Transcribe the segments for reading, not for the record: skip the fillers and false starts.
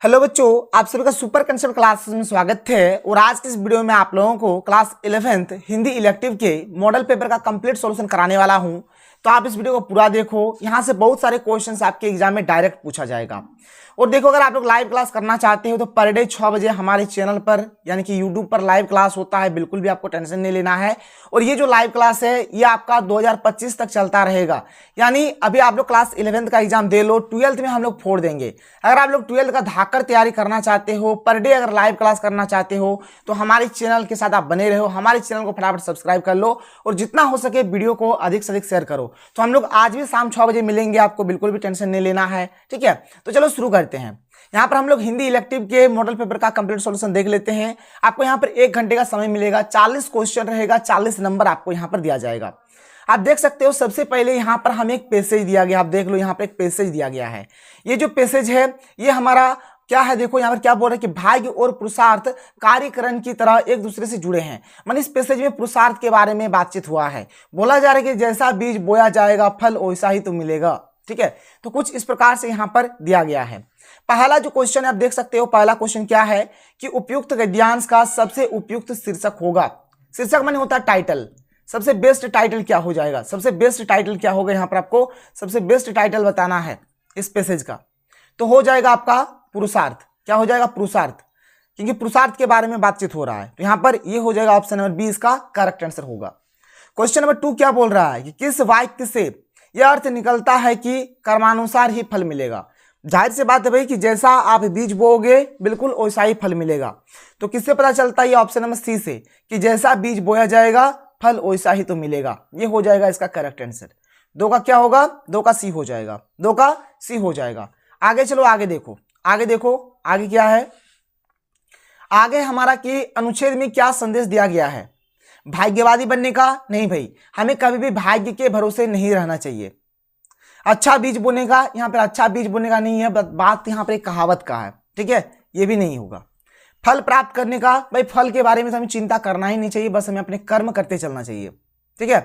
Hello बच्चों, आप सभी का सुपर कंसेप्ट क्लासेस में स्वागत है। और आज के इस वीडियो में आप लोगों को क्लास 11th हिंदी इलेक्टिव के मॉडल पेपर का कंप्लीट सॉल्यूशन कराने वाला हूं। तो आप इस वीडियो को पूरा देखो, यहां से बहुत सारे क्वेश्चंस आपके एग्जाम में डायरेक्ट पूछा जाएगा। और देखो, अगर आप लोग लाइव क्लास करना चाहते हो तो पर डे 6 बजे हमारे चैनल पर यानी कि यूट्यूब पर लाइव क्लास होता है। बिल्कुल भी आपको टेंशन नहीं लेना है। और ये जो लाइव क्लास है ये आपका 2025 तक चलता रहेगा। यानी अभी आप लोग क्लास 11th का एग्जाम दे लो, 12th में हम लोग फोड़ देंगे। अगर आप लोग 12th का धाकर तैयारी करना चाहते हो, पर डे अगर लाइव क्लास करना चाहते हो तो हमारे चैनल के साथ आप बने रहो। हमारे चैनल को फटाफट सब्सक्राइब कर लो और जितना हो सके वीडियो को अधिक से अधिक शेयर करो। तो हम लोग आज भी शाम 6 बजे मिलेंगे, आपको बिल्कुल भी टेंशन नहीं लेना है। ठीक है, तो चलो शुरू करते हैं। यहाँ पर हम लोग हिंदी इलेक्टिव के मॉडल पेपर का कंप्लीट सॉल्यूशन देख लेते हैं। आपको यहाँ पर 1 घंटे का समय मिलेगा, 40 क्वेश्चन रहेगा, 40 नंबर आपको यहाँ पर दिया जाएगा। आप देख सकते हो सबसे पहले यहाँ पर हमें एक पैसेज दिया गया। आप देख लो, यहाँ पर एक पैसेज दिया गया है। ये जो पैसेज है ये हमारा क्या है, देखो यहाँ पर क्या बोल रहे हैं कि भाग्य और पुरुषार्थ कार्यकरण की तरह एक दूसरे से जुड़े हैं। माने इस पैसेज में पुरुषार्थ के बारे में बातचीत हुआ है। बोला जा रहा है कि जैसा बीज बोया जाएगा फल वैसा ही तो मिलेगा। ठीक है, तो कुछ इस प्रकार से यहाँ पर दिया गया है। पहला जो क्वेश्चन आप देख सकते हो, पहला क्वेश्चन क्या है कि उपयुक्त गद्यांश का सबसे उपयुक्त शीर्षक होगा। शीर्षक माने होता है टाइटल। सबसे बेस्ट टाइटल क्या हो जाएगा, सबसे बेस्ट टाइटल क्या होगा, यहाँ पर आपको सबसे बेस्ट टाइटल बताना है इस पैसेज का। तो हो जाएगा आपका पुरुषार्थ। क्या हो जाएगा, पुरुषार्थ, क्योंकि पुरुषार्थ के बारे में बातचीत हो रहा है। तो यहाँ पर ये हो जाएगा ऑप्शन नंबर बी, इसका करेक्ट आंसर होगा। क्वेश्चन नंबर 2 क्या बोल रहा है कि किस वाक्य से यह अर्थ निकलता है कि कर्मानुसार ही फल मिलेगा। जाहिर सी बात है भाई कि जैसा आप बीज बोओगे बिल्कुल वैसा ही फल मिलेगा। तो किससे पता चलता है, ये ऑप्शन नंबर सी से, कि जैसा बीज बोया जाएगा फल वैसा ही तो मिलेगा। ये हो जाएगा इसका करेक्ट आंसर। 2 का क्या होगा, 2 का सी हो जाएगा, 2 का सी हो जाएगा। आगे चलो, आगे देखो, आगे देखो, आगे क्या है। आगे हमारा कि अनुच्छेद में क्या संदेश दिया गया है, भाग्यवादी बनने का नहीं भाई, हमें कभी भी भाग्य के भरोसे नहीं रहना चाहिए। अच्छा बीज बोने का, यहाँ पर अच्छा बीज बोने का नहीं है, बात यहाँ पर एक कहावत का है। ठीक है, ये भी नहीं होगा। फल प्राप्त करने का, भाई फल के बारे में हमें चिंता करना ही नहीं चाहिए, बस हमें अपने कर्म करते चलना चाहिए। ठीक है,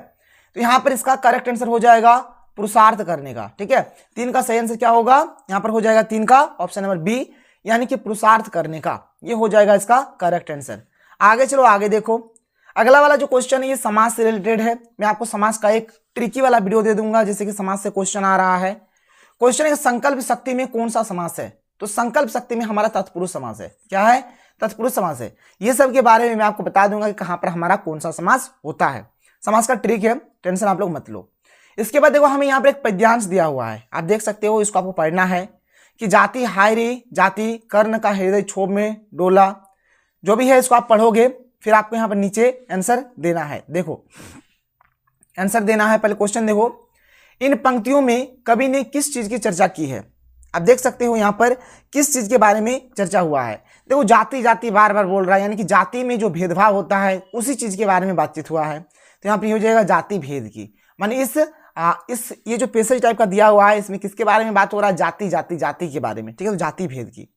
तो यहाँ पर इसका करेक्ट आंसर हो जाएगा पुरुषार्थ करने का। ठीक है, 3 का सही आंसर क्या होगा, यहाँ पर हो जाएगा 3 का ऑप्शन नंबर बी, यानी कि पुरुषार्थ करने का। ये हो जाएगा इसका करेक्ट आंसर। आगे चलो, आगे देखो। अगला वाला जो क्वेश्चन है ये समाज से रिलेटेड है। मैं आपको समाज का एक ट्रिकी वाला वीडियो दे दूंगा, जैसे कि समाज से क्वेश्चन आ रहा है। क्वेश्चन है संकल्प शक्ति में कौन सा समास है। तो संकल्प शक्ति में हमारा तत्पुरुष समास है। क्या है, तत्पुरुष समास है। ये सब के बारे में मैं आपको बता दूंगा कि कहां पर हमारा कौन सा समास होता है। समास का ट्रिक है, टेंशन आप लोग मत लो। इसके बाद देखो हमें यहाँ पर एक पद्यांश दिया हुआ है, आप देख सकते हो। इसको आपको पढ़ना है कि जाति हाय रे जाति, कर्ण का हृदय क्षोभ में डोला। जो भी है इसको आप पढ़ोगे, फिर आपको यहाँ पर नीचे आंसर देना है। देखो आंसर देना है। पहले क्वेश्चन देखो, इन पंक्तियों में कवि ने किस चीज की चर्चा की है। आप देख सकते हो यहाँ पर किस चीज के बारे में चर्चा हुआ है। देखो जाति जाति बार बार बोल रहा है, यानी कि जाति में जो भेदभाव होता है उसी चीज के बारे में बातचीत हुआ है। तो यहाँ पर हो जाएगा जाति भेद की। माने इस ये जो पैसेज टाइप का दिया हुआ है इसमें किसके बारे में बात हो रहा है, जाति जाति जाति के बारे में। ठीक है, तो जाति भेद की।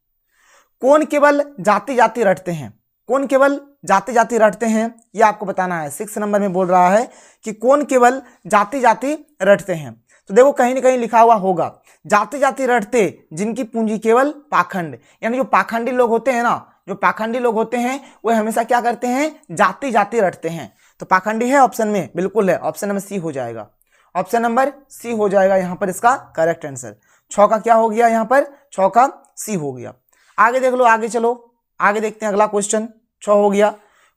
कौन केवल जाति जाति रटते हैं, कौन केवल जाति जाति रटते हैं, ये आपको बताना है। 6 नंबर में बोल रहा है कि कौन केवल जाति जाति रटते हैं। तो देखो कहीं ना कहीं लिखा हुआ होगा जाति जाति रटते जिनकी पूंजी केवल पाखंड। यानी जो पाखंडी लोग होते हैं ना, जो पाखंडी लोग होते हैं वो हमेशा क्या करते हैं, जाति जाति रटते हैं। तो पाखंडी है ऑप्शन में, बिल्कुल है, ऑप्शन नंबर सी हो जाएगा। ऑप्शन नंबर सी हो जाएगा यहाँ पर इसका करेक्ट आंसर। 6 का क्या हो गया, यहाँ पर 6 का सी हो गया। आगे देख लो, आगे चलो, आगे देखते हैं अगला क्वेश्चन। 6 हो गया।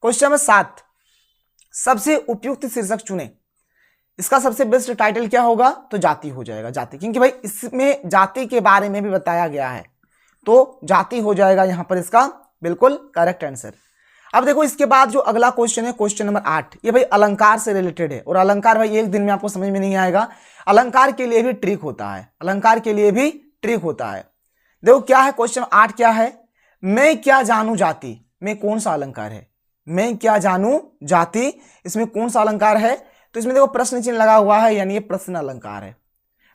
क्वेश्चन नंबर 7, सबसे उपयुक्त शीर्षक चुने। इसका सबसे बेस्ट टाइटल क्या होगा, तो जाति हो जाएगा, जाति, क्योंकि भाई इसमें जाति के बारे में भी बताया गया है। तो जाति हो जाएगा यहाँ पर इसका बिल्कुल करेक्ट आंसर। अब देखो इसके बाद जो अगला क्वेश्चन है, क्वेश्चन नंबर 8, ये भाई अलंकार से रिलेटेड है। और अलंकार भाई एक दिन में आपको समझ में नहीं आएगा, अलंकार के लिए भी ट्रिक होता है, अलंकार के लिए भी ट्रिक होता है। देखो क्या है क्वेश्चन 8 क्या है, मैं क्या जानू जाति में कौन सा अलंकार है। मैं क्या जानू जाति, इसमें कौन सा अलंकार है। तो इसमें देखो प्रश्न चिन्ह लगा हुआ है, यानी ये प्रश्न अलंकार है।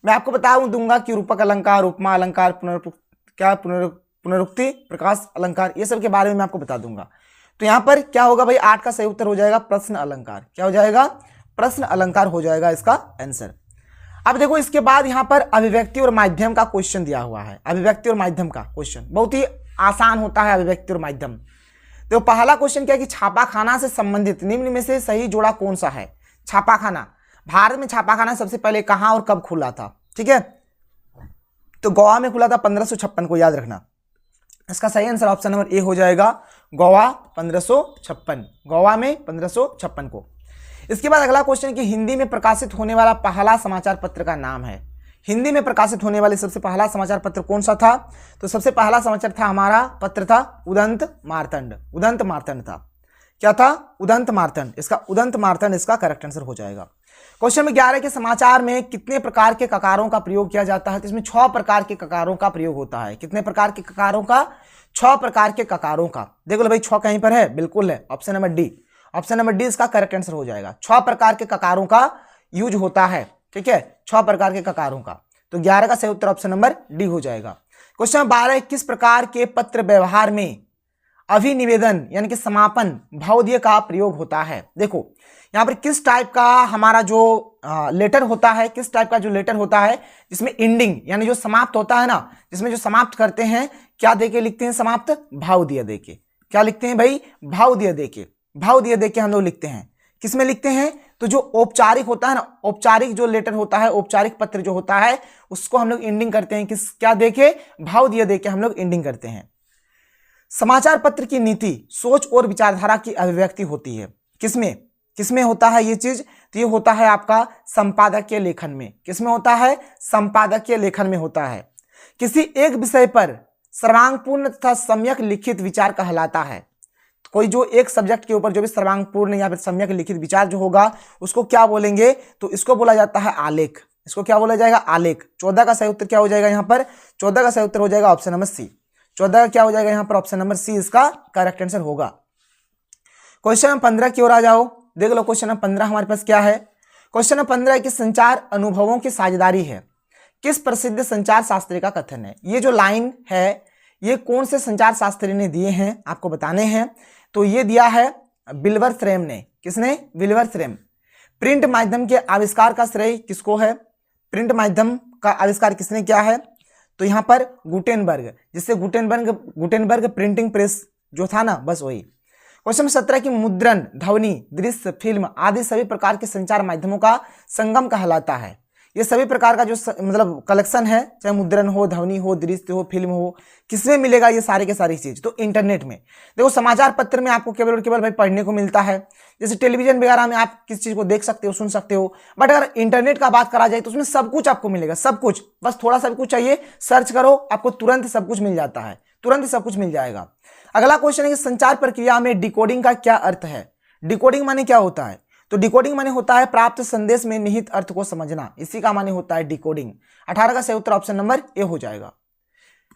मैं आपको बता दूंगा कि रूपक अलंकार, उपमा अलंकार, पुनरुक्ति, प्रकाश अलंकार, ये सब के बारे में मैं आपको बता दूंगा। तो यहाँ पर क्या होगा भाई, 8 का सही उत्तर हो जाएगा प्रश्न अलंकार। क्या हो जाएगा, प्रश्न अलंकार हो जाएगा इसका आंसर। अब देखो इसके बाद यहाँ पर अभिव्यक्ति और माध्यम का क्वेश्चन दिया हुआ है। अभिव्यक्ति और माध्यम का क्वेश्चन बहुत ही आसान होता है अभिव्यक्ति और माध्यम। तो पहला क्वेश्चन क्या है कि छापाखाना से संबंधित निम्न में से सही जोड़ा कौन सा है। छापाखाना, भारत में छापाखाना सबसे पहले कहां और कब खुला था, ठीक है, तो गोवा में खुला था 1556 को, याद रखना। इसका सही आंसर ऑप्शन नंबर ए हो जाएगा, गोवा 1556, गोवा में 1556 को। इसके बाद अगला क्वेश्चन कि हिंदी में प्रकाशित होने वाला पहला समाचार पत्र का नाम है। हिंदी में प्रकाशित होने वाले सबसे पहला समाचार पत्र कौन सा था, तो सबसे पहला समाचार था हमारा पत्र था उदंत मार्तंड, उदंत मार्तंड था। क्या था, उदंत मार्तंड, इसका उदंत मार्तंड इसका करेक्ट आंसर हो जाएगा। क्वेश्चन में 11 के समाचार में कितने प्रकार के ककारों का प्रयोग किया जाता है, तो इसमें 6 प्रकार के ककारों का प्रयोग होता है। कितने प्रकार के ककारों का, 6 प्रकार के ककारों का। देखो भाई 6 कहीं पर है, बिल्कुल है, option number D, option number D इसका करेक्ट आंसर हो जाएगा। 6 प्रकार के ककारों का यूज होता है, ठीक है, 6 प्रकार के ककारों का। तो 11 का सही उत्तर ऑप्शन नंबर डी हो जाएगा। क्वेश्चन 12 किस प्रकार के पत्र व्यवहार में अभिनिवेदन यानी कि समापन भावदीय का प्रयोग होता है। देखो यहाँ पर किस टाइप का हमारा जो लेटर होता है, किस टाइप का जो लेटर होता है जिसमें एंडिंग यानी जो समाप्त होता है ना, जिसमें जो समाप्त करते हैं क्या देके लिखते हैं, समाप्त भावदीय देके। क्या लिखते हैं भाई, भावदीय देके, भावदीय देके हम लोग लिखते हैं। किसमें लिखते हैं, तो जो औपचारिक होता है ना, औपचारिक जो लेटर होता है, औपचारिक पत्र जो होता है उसको हम लोग एंडिंग करते हैं किस, क्या देके, भावदीय देके हम लोग एंडिंग करते हैं। समाचार पत्र की नीति सोच और विचारधारा की अभिव्यक्ति होती है। किसमें, किसमें होता है ये चीज, तो ये होता है आपका संपादकीय लेखन में। किसमें होता है, संपादकीय लेखन में होता है। किसी एक विषय पर सर्वांगपूर्ण तथा सम्यक लिखित विचार कहलाता है। कोई जो एक सब्जेक्ट के ऊपर जो भी सर्वांगपूर्ण या फिर सम्यक लिखित विचार जो होगा उसको क्या बोलेंगे, तो इसको बोला जाता है आलेख। इसको क्या बोला जाएगा, आलेख। 14 का सही उत्तर क्या हो जाएगा यहाँ पर, 14 का सही उत्तर हो जाएगा ऑप्शन नंबर सी। 14 का क्या हो जाएगा यहाँ पर, ऑप्शन नंबर सी इसका करेक्ट आंसर होगा। क्वेश्चन नंबर 15 की ओर आ जाओ। देख लो क्वेश्चन नंबर 15 हमारे पास क्या है। क्वेश्चन नंबर 15 की संचार अनुभवों की साझेदारी है किस प्रसिद्ध संचार शास्त्री का कथन है। ये जो लाइन है ये कौन से संचार शास्त्री ने दिए हैं आपको बताने हैं, तो ये दिया है विल्वर ने। किसने, विल्वर। प्रिंट माध्यम के आविष्कार का श्रेय किसको है, प्रिंट माध्यम का आविष्कार किसने किया है, तो यहाँ पर गुटेनबर्ग, जिससे गुटेनबर्ग प्रिंटिंग प्रेस जो था ना, बस वही। क्वेश्चन 17 की मुद्रण, ध्वनि, दृश्य, फिल्म आदि सभी प्रकार के संचार माध्यमों का संगम कहलाता है। ये सभी प्रकार का जो मतलब कलेक्शन है, चाहे मुद्रण हो, ध्वनि हो, दृश्य हो, फिल्म हो, किसमें मिलेगा ये सारे के सारी चीज, तो इंटरनेट में। देखो समाचार पत्र में आपको केवल और केवल भाई पढ़ने को मिलता है, जैसे टेलीविजन वगैरह में आप किस चीज को देख सकते हो, सुन सकते हो, बट अगर इंटरनेट का बात करा जाए तो उसमें सब कुछ आपको मिलेगा, सब कुछ। बस थोड़ा सा कुछ चाहिए, सर्च करो, आपको तुरंत सब कुछ मिल जाता है, तुरंत सब कुछ मिल जाएगा। अगला क्वेश्चन है कि संचार प्रक्रिया में डिकोडिंग का क्या अर्थ है। डिकोडिंग माने क्या होता है, तो डिकोडिंग माने होता है प्राप्त संदेश में निहित अर्थ को समझना, इसी का माने होता है डिकोडिंग। 18 का सही उत्तर ऑप्शन नंबर ए हो जाएगा।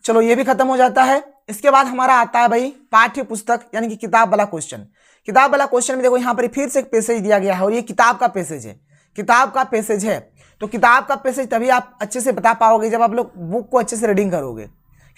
चलो ये भी खत्म हो जाता है। इसके बाद हमारा आता है भाई पाठ्य पुस्तक यानी कि किताब वाला क्वेश्चन। किताब वाला क्वेश्चन में देखो यहाँ पर फिर से एक पैसेज दिया गया है और ये किताब का पैसेज है, किताब का पैसेज है। तो किताब का पैसेज तभी आप अच्छे से बता पाओगे जब आप लोग बुक को अच्छे से रीडिंग करोगे।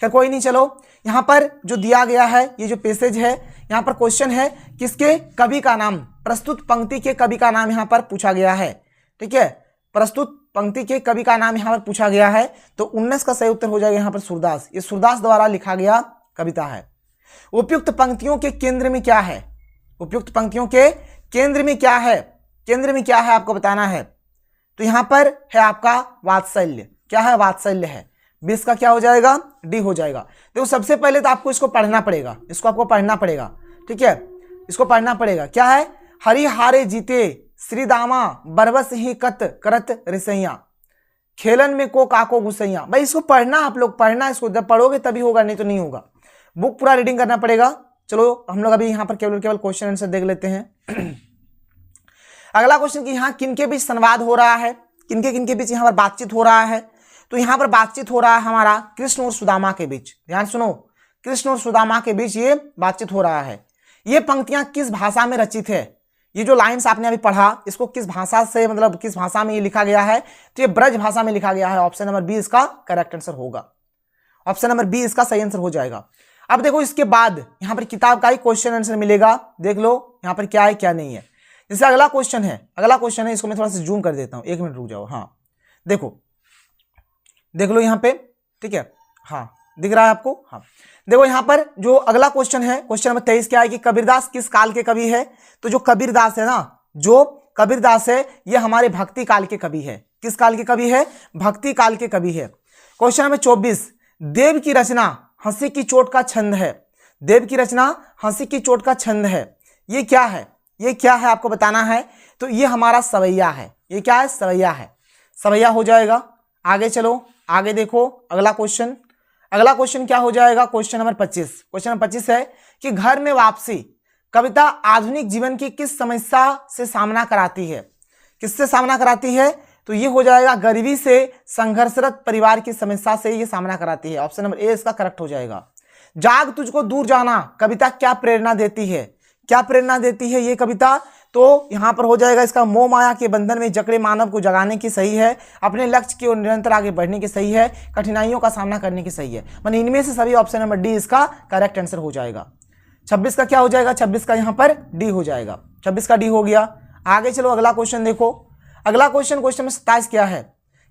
क्या कोई नहीं, चलो यहाँ पर जो दिया गया है ये जो पैसेज है, यहाँ पर क्वेश्चन है किसके कवि का नाम, प्रस्तुत पंक्ति के कवि का नाम यहाँ पर पूछा गया है, ठीक है, प्रस्तुत पंक्ति के कवि का नाम यहाँ पर पूछा गया है। तो 19 का सही उत्तर हो जाएगा यहाँ पर सूरदास। ये सूरदास द्वारा लिखा गया कविता है। उपयुक्त पंक्तियों के केंद्र में क्या है, उपयुक्त पंक्तियों के केंद्र में क्या है, केंद्र में क्या है आपको बताना है। तो यहाँ पर है आपका वात्सल्य, क्या है, वात्सल्य है। 20 का क्या हो जाएगा, डी हो जाएगा। देखो सबसे पहले तो आपको इसको पढ़ना पड़ेगा, इसको आपको पढ़ना पड़ेगा, ठीक है, इसको पढ़ना पड़ेगा। क्या है, हरि हारे जीते श्री दामा बरबस ही कत करत रिसैया खेलन में को काको गुसैया। भाई इसको पढ़ना, आप लोग पढ़ना, इसको जब पढ़ोगे तभी होगा, नहीं तो नहीं होगा। बुक पूरा रीडिंग करना पड़ेगा। चलो हम लोग अभी यहाँ पर केवल क्वेश्चन आंसर देख लेते हैं। अगला क्वेश्चन कि यहाँ किनके बीच संवाद हो रहा है, किनके किनके बीच यहाँ पर बातचीत हो रहा है। तो यहाँ पर बातचीत हो रहा है हमारा कृष्ण और सुदामा के बीच। ध्यान सुनो, कृष्ण और सुदामा के बीच ये बातचीत हो रहा है। ये पंक्तियां किस भाषा में रचित है, ये जो लाइंस आपने अभी पढ़ा इसको किस भाषा से, मतलब किस भाषा में ये लिखा गया है, तो ये ब्रज भाषा में लिखा गया है। ऑप्शन नंबर बी इसका करेक्ट आंसर होगा, ऑप्शन नंबर बी इसका सही आंसर हो जाएगा। अब देखो इसके बाद यहाँ पर किताब का ही क्वेश्चन आंसर मिलेगा, देख लो यहाँ पर क्या है क्या नहीं है। जैसे अगला क्वेश्चन है, अगला क्वेश्चन है, इसको मैं थोड़ा सा जूम कर देता हूँ, 1 मिनट रुक जाओ। हाँ देखो, देख लो यहाँ पे, ठीक है, हाँ दिख रहा है आपको। हाँ देखो यहाँ पर जो अगला क्वेश्चन है, क्वेश्चन नंबर 23 क्या है कि कबीरदास किस काल के कवि है? तो जो कबीरदास है ना, जो कबीरदास है ये हमारे भक्ति काल के कवि है। किस काल के कवि है? भक्ति काल के कवि है। क्वेश्चन नंबर 24, देव की रचना हंसी की चोट का छंद है। देव की रचना हंसी की चोट का छंद है, ये क्या है? ये क्या है आपको बताना है। तो ये हमारा सवैया है। ये क्या है? सवैया है। सवैया हो जाएगा। आगे चलो, आगे देखो अगला क्वेश्चन। अगला क्वेश्चन क्या हो जाएगा? Question number 25। क्वेश्चन नंबर 25 है कि घर में वापसी कविता आधुनिक जीवन की किस समस्या से सामना कराती है? किससे सामना कराती है? तो ये हो जाएगा गरीबी से संघर्षरत परिवार की समस्या से ये सामना कराती है। ऑप्शन नंबर ए इसका करेक्ट हो जाएगा। जाग तुझको दूर जाना कविता क्या प्रेरणा देती है? क्या प्रेरणा देती है ये कविता? तो यहां पर हो जाएगा इसका मोह माया के बंधन में जकड़े मानव को जगाने की सही है, अपने लक्ष्य की ओर निरंतर आगे बढ़ने की सही है, कठिनाइयों का सामना करने की सही है। माने इनमें से सभी ऑप्शन नंबर डी इसका करेक्ट आंसर हो जाएगा। 26 का क्या हो जाएगा? 26 का यहाँ पर डी हो जाएगा। 26 का डी हो गया। आगे चलो अगला क्वेश्चन देखो। अगला क्वेश्चन में 27 क्या है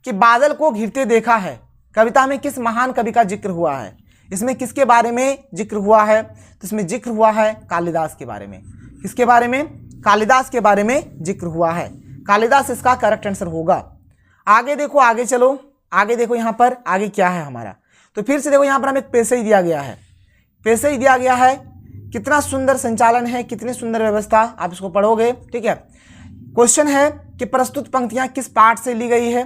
कि बादल को घिरते देखा है कविता में किस महान कवि का जिक्र हुआ है? इसमें किसके बारे में जिक्र हुआ है? तो इसमें जिक्र हुआ है कालिदास के बारे में। किसके बारे में? कालिदास के बारे में जिक्र हुआ है। कालिदास इसका करेक्ट आंसर होगा। आगे देखो, आगे चलो, आगे देखो यहाँ पर आगे क्या है हमारा। तो फिर से देखो यहाँ पर हमें एक पेशे ही दिया गया है। पेशे ही दिया गया है। कितना सुंदर संचालन है, कितनी सुंदर व्यवस्था, आप इसको पढ़ोगे। ठीक है। क्वेश्चन है कि प्रस्तुत पंक्तियां किस पाठ से ली गई है?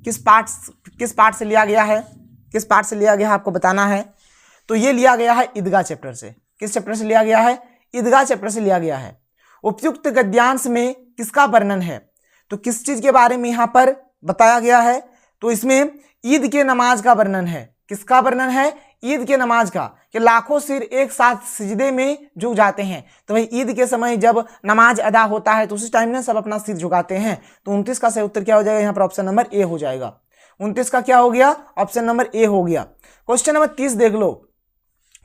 किस पाठ से लिया गया है? किस पाठ से लिया गया है आपको बताना है। तो ये लिया गया है ईदगाह चैप्टर से। किस चैप्टर से लिया गया है? ईदगाह चैप्टर से लिया गया है। उपयुक्त गद्यांश में किसका वर्णन है? तो किस चीज के बारे में यहाँ पर बताया गया है? तो इसमें ईद के नमाज का वर्णन है। किसका वर्णन है? ईद के नमाज का, कि लाखों सिर एक साथ सिजदे में झुक जाते हैं। तो भाई ईद के समय जब नमाज अदा होता है तो उसी टाइम में सब अपना सिर झुकाते हैं। तो 29 का सही उत्तर क्या हो जाएगा? यहाँ पर ऑप्शन नंबर ए हो जाएगा। 29 का क्या हो गया? ऑप्शन नंबर ए हो गया। क्वेश्चन नंबर 30 देख लो।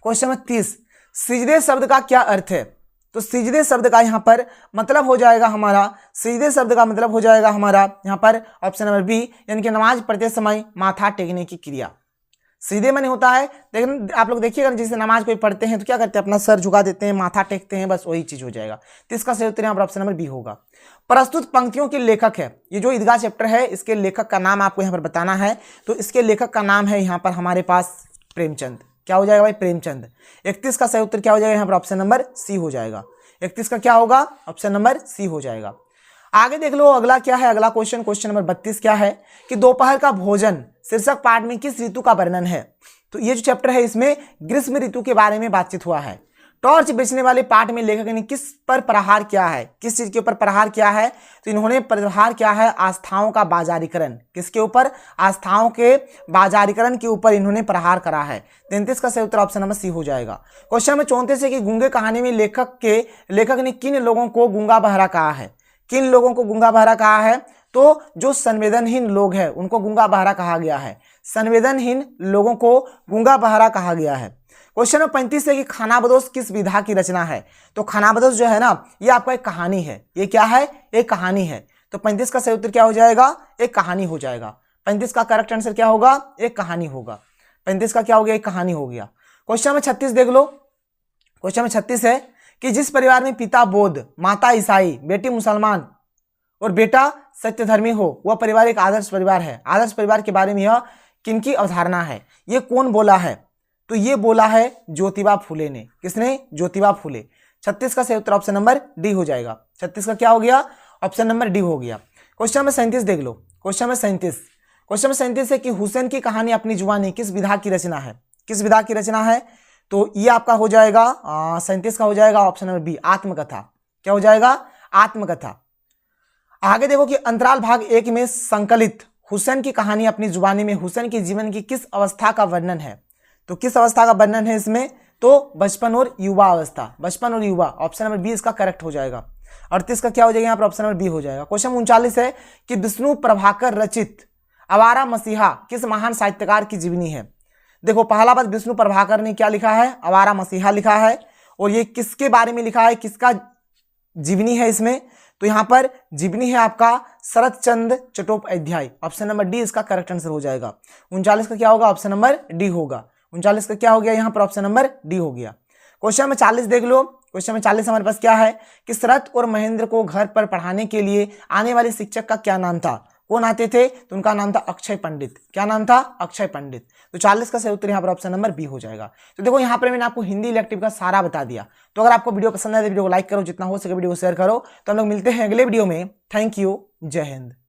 क्वेश्चन नंबर 30, सिजदे शब्द का क्या अर्थ है? तो सिजदे शब्द का यहाँ पर मतलब हो जाएगा हमारा, सिजदे शब्द का मतलब हो जाएगा हमारा यहाँ पर ऑप्शन नंबर बी, यानी कि नमाज पढ़ते समय माथा टेकने की क्रिया। सीधे माने होता है, लेकिन आप लोग देखिएगा जैसे नमाज कोई पढ़ते हैं तो क्या करते हैं? अपना सर झुका देते हैं, माथा टेकते हैं, बस वही चीज हो जाएगा। तो इसका सही उत्तर यहाँ पर ऑप्शन नंबर बी होगा। प्रस्तुत पंक्तियों के लेखक है, ये जो ईदगाह चैप्टर है इसके लेखक का नाम आपको यहाँ पर बताना है। तो इसके लेखक का नाम है यहाँ पर हमारे पास प्रेमचंद। क्या हो जाएगा भाई? प्रेमचंद। 31 का सही उत्तर क्या हो जाएगा? यहाँ पर ऑप्शन नंबर सी हो जाएगा। 31 का क्या होगा? ऑप्शन नंबर सी हो जाएगा। आगे देख लो अगला क्या है। अगला क्वेश्चन, क्वेश्चन नंबर 32 क्या है कि दोपहर का भोजन शीर्षक पाठ में किस ऋतु का वर्णन है? तो ये जो चैप्टर है इसमें ग्रीष्म ऋतु के बारे में बातचीत हुआ है। टॉर्च बेचने वाले पाठ में लेखक ने किस पर प्रहार किया है? किस चीज के ऊपर प्रहार किया है? तो इन्होंने प्रहार किया है आस्थाओं का बाजारीकरण। किसके ऊपर? आस्थाओं के बाजारीकरण के ऊपर इन्होंने प्रहार करा है। 33 का सही उत्तर ऑप्शन नंबर सी हो जाएगा। क्वेश्चन नंबर 34 है कि गूंगे कहानी में लेखक ने किन लोगों को गूंगा बहरा कहा है? किन लोगों को गूंगा बहरा कहा है? तो जो संवेदनहीन लोग हैं उनको गूंगा बहरा कहा गया है। संवेदनहीन लोगों को गूंगा बहरा कहा गया है। क्वेश्चन नंबर 35 है कि खानाबदोश किस विधा की रचना है? तो खानाबदोश जो है ना, ये आपका एक कहानी है। ये क्या है? एक कहानी है। तो 35 का सही उत्तर क्या हो जाएगा? एक कहानी हो जाएगा। 35 का करेक्ट आंसर क्या होगा? एक कहानी होगा। 35 का क्या हो गया? एक कहानी हो गया। क्वेश्चन नंबर 36 देख लो। क्वेश्चन नंबर 36 है कि जिस परिवार में पिता बौद्ध, माता ईसाई, बेटी मुसलमान और बेटा सत्यधर्मी हो वह परिवार एक आदर्श परिवार है। आदर्श परिवार के बारे में यह किनकी अवधारणा है? ये कौन बोला है? तो ये बोला है ज्योतिबा फूले ने। किसने? ज्योतिबा फूले। 36 का सही उत्तर ऑप्शन नंबर डी हो जाएगा। 36 का क्या हो गया? ऑप्शन नंबर डी हो गया। क्वेश्चन नंबर 37 देख लो। क्वेश्चन नंबर 37, क्वेश्चन नंबर 37 है कि हुसैन की कहानी अपनी जुबानी किस विधा की रचना है? किस विधा की रचना है? तो ये आपका हो जाएगा 37 का हो जाएगा ऑप्शन नंबर बी, आत्मकथा। क्या हो जाएगा? आत्मकथा। आगे देखो कि अंतराल भाग 1 में संकलित हुसैन की कहानी अपनी जुबानी में हुसैन के जीवन की किस अवस्था का वर्णन है? तो किस अवस्था का वर्णन है इसमें? तो बचपन और युवा अवस्था। बचपन और युवा, ऑप्शन नंबर बी इसका करेक्ट हो जाएगा। 38 का क्या हो जाएगा? यहाँ पर ऑप्शन नंबर बी हो जाएगा। क्वेश्चन 39 है कि विष्णु प्रभाकर रचित आवारा मसीहा किस महान साहित्यकार की जीवनी है? देखो पहला बात, विष्णु प्रभाकर ने क्या लिखा है? आवारा मसीहा लिखा है। और ये किसके बारे में लिखा है? किसका जीवनी है इसमें? तो यहाँ पर जीवनी है आपका शरत Chandra Chattopadhyay. Option number D इसका करेक्ट आंसर हो जाएगा। 39 का क्या होगा? ऑप्शन नंबर डी होगा। 39 का क्या हो गया यहाँ पर ऑप्शन नंबर डी हो गया। क्वेश्चन नंबर 40 देख लो। क्वेश्चन नंबर 40 हमारे पास क्या है कि शरत और महेंद्र को घर पर पढ़ाने के लिए आने वाले शिक्षक का क्या नाम था। कौन आते थे तो उनका नाम था अक्षय पंडित। क्या नाम था? अक्षय पंडित। तो 40 का सही उत्तर यहाँ पर ऑप्शन नंबर बी हो जाएगा। तो देखो यहाँ पर मैंने आपको हिंदी इलेक्टिव का सारा बता दिया। तो अगर आपको वीडियो पसंद आए तो वीडियो को लाइक करो, जितना हो सके वीडियो को शेयर करो। तो हम लोग मिलते हैं अगले वीडियो में। थैंक यू, जय हिंद।